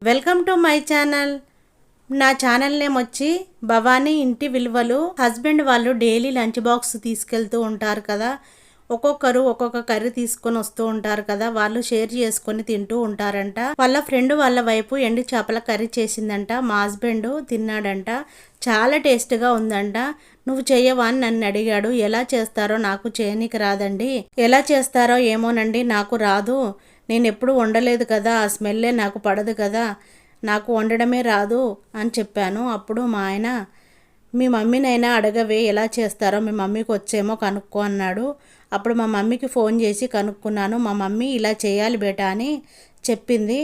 Welcome to my channel. నా channel name వచ్చి భవానీ ఇంటి విలువలు. హస్బెండ్ వాళ్ళు డైలీ లంచ్ బాక్స్ తీసుకెళ్తూ ఉంటారు కదా, ఒక్కొక్కరు ఒక్కొక్క కర్రీ తీసుకొని వస్తూ ఉంటారు కదా, వాళ్ళు షేర్ చేసుకొని తింటూ ఉంటారంట. వాళ్ళ ఫ్రెండ్ వాళ్ళ వైపు ఎండు చేపల కర్రీ చేసిందంట. మా హస్బెండ్ తిన్నాడంట, చాలా టేస్ట్గా ఉందంట. నువ్వు చెయ్యవా అని నన్ను అడిగాడు. ఎలా చేస్తారో నాకు చేయనీకి రాదండి, ఎలా చేస్తారో ఏమోనండి, నాకు రాదు, నేను ఎప్పుడు వండలేదు కదా, ఆ స్మెల్లే నాకు పడదు కదా, నాకు వండడమే రాదు అని చెప్పాను. అప్పుడు మా ఆయన, మీ మమ్మీనైనా అడగవే ఎలా చేస్తారో, మీ మమ్మీకి వచ్చేమో కనుక్కో అన్నాడు. అప్పుడు మా మమ్మీకి ఫోన్ చేసి కనుక్కున్నాను. మా మమ్మీ ఇలా చేయాలి బేటా అని చెప్పింది.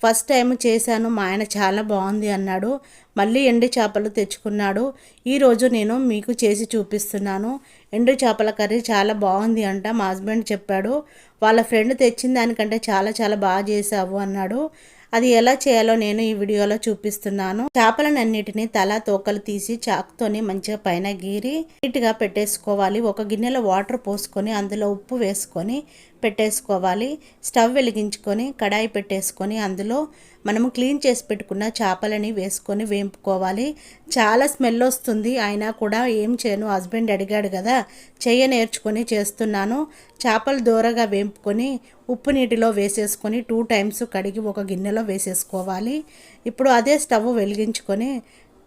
ఫస్ట్ టైం చేశాను, మా ఆయన చాలా బాగుంది అన్నాడు. మళ్ళీ ఎండు చేపలు తెచ్చుకున్నాడు. ఈరోజు నేను మీకు చేసి చూపిస్తున్నాను. ఎండు చేపల కర్రీ చాలా బాగుంది అంట. మా హస్బెండ్ చెప్పాడు, వాళ్ళ ఫ్రెండ్ తెచ్చిన దానికంటే చాలా చాలా బాగా చేసావు అన్నాడు. అది ఎలా చేయాలో నేను ఈ వీడియోలో చూపిస్తున్నాను. చేపలన్నిటిని తల తోకలు తీసి చాకుతోని మంచిగా పైన గీరి నీట్గా పెట్టేసుకోవాలి. ఒక గిన్నెలో వాటర్ పోసుకొని అందులో ఉప్పు వేసుకొని పెట్టేసుకోవాలి. స్టవ్ వెలిగించుకొని కడాయి పెట్టేసుకొని అందులో మనము క్లీన్ చేసి పెట్టుకున్న చేపలని వేసుకొని వేపుకోవాలి. చాలా స్మెల్ వస్తుంది, అయినా కూడా ఏం చేయను, హస్బెండ్ అడిగాడు కదా, నేర్చుకొని చేస్తున్నాను. చేపలు దూరగా వేపుకొని ఉప్పు నీటిలో వేసేసుకొని 2 టైమ్స్ కడిగి ఒక గిన్నెలో వేసేసుకోవాలి. ఇప్పుడు అదే స్టవ్ వెలిగించుకొని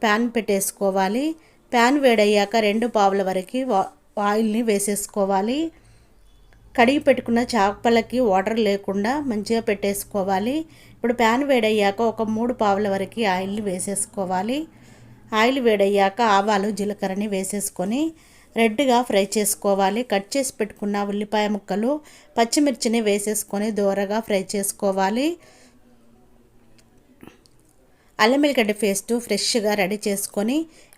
ప్యాన్ పెట్టేసుకోవాలి. ప్యాన్ వేడయ్యాక 2 పావుల వరకు ఆయిల్ని వేసేసుకోవాలి. కడిగి పెట్టుకున్న చేపలకి వాటర్ లేకుండా మంచిగా పెట్టేసుకోవాలి. ఇప్పుడు ప్యాన్ వేడయ్యాక ఒక 3 పావుల వరకు ఆయిల్ని వేసేసుకోవాలి. ఆయిల్ వేడయ్యాక ఆవాలు జీలకర్రని వేసేసుకొని రెడ్గా ఫ్రై చేసుకోవాలి. కట్ చేసి పెట్టుకున్న ఉల్లిపాయ ముక్కలు పచ్చిమిర్చిని వేసేసుకొని దోరగా ఫ్రై చేసుకోవాలి. అల్లం వెల్లిగడ్డ పేస్ట్ ఫ్రెష్గా రెడీ చేసుకొని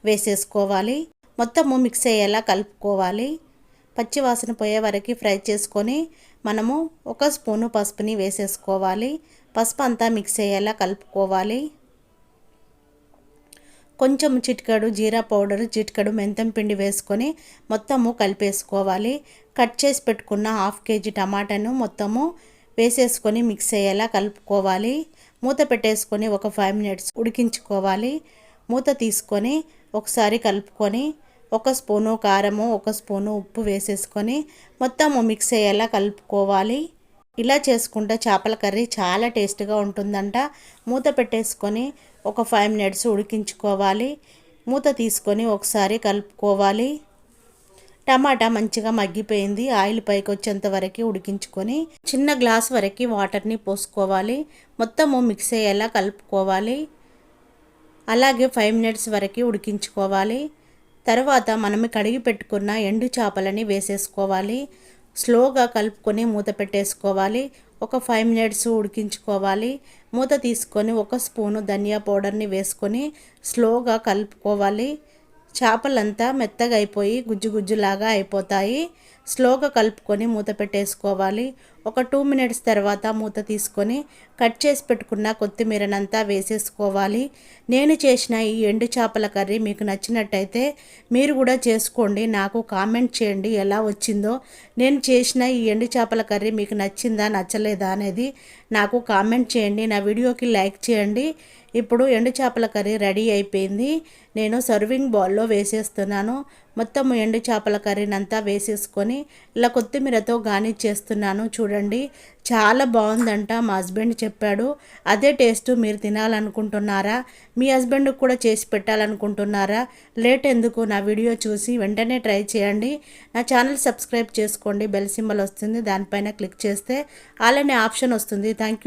వేసేసుకోవాలి. మొత్తము మిక్స్ అయ్యేలా కలుపుకోవాలి. పచ్చి వాసన పోయే వరకు ఫ్రై చేసుకొని మనము 1 స్పూను పసుపుని వేసేసుకోవాలి. పసుపు అంతా మిక్స్ అయ్యేలా కలుపుకోవాలి. కొంచెం చిటికెడు జీరా పౌడర్, చిటికెడు మెంతం పిండి వేసుకొని మొత్తము కలిపేసుకోవాలి. కట్ చేసి పెట్టుకున్న 1/2 కేజీ టమాటాను మొత్తము వేసేసుకొని మిక్స్ అయ్యేలా కలుపుకోవాలి. మూత పెట్టేసుకొని ఒక 5 మినిట్స్ ఉడికించుకోవాలి. మూత తీసుకొని ఒకసారి కలుపుకొని 1 స్పూను కారము, 1 స్పూను ఉప్పు వేసేసుకొని మొత్తము మిక్స్ అయ్యేలా కలుపుకోవాలి. ఇలా చేసుకుంటే చేపల కర్రీ చాలా టేస్ట్గా ఉంటుందంట. మూత పెట్టేసుకొని ఒక 5 మినిట్స్ ఉడికించుకోవాలి. మూత తీసుకొని ఒకసారి కలుపుకోవాలి. టమాటా మంచిగా మగ్గిపోయింది. ఆయిల్ పైకి వచ్చేంత వరకు ఉడికించుకొని చిన్న గ్లాస్ వరకు వాటర్ని పోసుకోవాలి. మొత్తము మిక్స్ అయ్యేలా కలుపుకోవాలి. అలాగే 5 మినిట్స్ వరకు ఉడికించుకోవాలి. తర్వాత మనం కడిగి పెట్టుకున్న ఎండు చేపలని వేసేసుకోవాలి. స్లోగా కలుపుకొని మూత పెట్టేసుకోవాలి. ఒక 5 మినిట్స్ ఉడికించుకోవాలి. మూత తీసుకొని 1 స్పూను ధనియా పౌడర్ని వేసుకొని స్లోగా కలుపుకోవాలి. చేపలంతా మెత్తగా అయిపోయి గుజ్జు గుజ్జులాగా అయిపోతాయి. స్లోగా కలుపుకొని మూత పెట్టేసుకోవాలి. ఒక 2 మినిట్స్ తర్వాత మూత తీసుకొని కట్ చేసి పెట్టుకున్న కొత్తిమీరనంతా వేసేసుకోవాలి. నేను చేసిన ఈ ఎండు చేపల కర్రీ మీకు నచ్చినట్టయితే మీరు కూడా చేసుకోండి. నాకు కామెంట్ చేయండి ఎలా వచ్చిందో. నేను చేసిన ఈ ఎండు చేపల కర్రీ మీకు నచ్చిందా నచ్చలేదా అనేది నాకు కామెంట్ చేయండి. నా వీడియోకి లైక్ చేయండి. ఇప్పుడు ఎండు చేపల కర్రీ రెడీ అయిపోయింది. నేను సర్వింగ్ బౌల్లో వేసేస్తున్నాను. మొత్తం ఎండు చేపల కర్రీనంతా వేసేసుకొని ఇలా కొత్తిమీరతో గార్నిష్ చేస్తున్నాను. చూడండి, చాలా బాగుందంట. మా హస్బెండ్ చెప్పాడు. అదే టేస్ట్ మీరు తినాలనుకుంటున్నారా? మీ హస్బెండ్కి కూడా చేసి పెట్టాలనుకుంటున్నారా? లేట్ ఎందుకు, నా వీడియో చూసి వెంటనే ట్రై చేయండి. నా ఛానల్ సబ్స్క్రైబ్ చేసుకోండి. బెల్ సింబల్ వస్తుంది, దానిపైన క్లిక్ చేస్తే ఆల్ అనే ఆప్షన్ వస్తుంది. Thank you.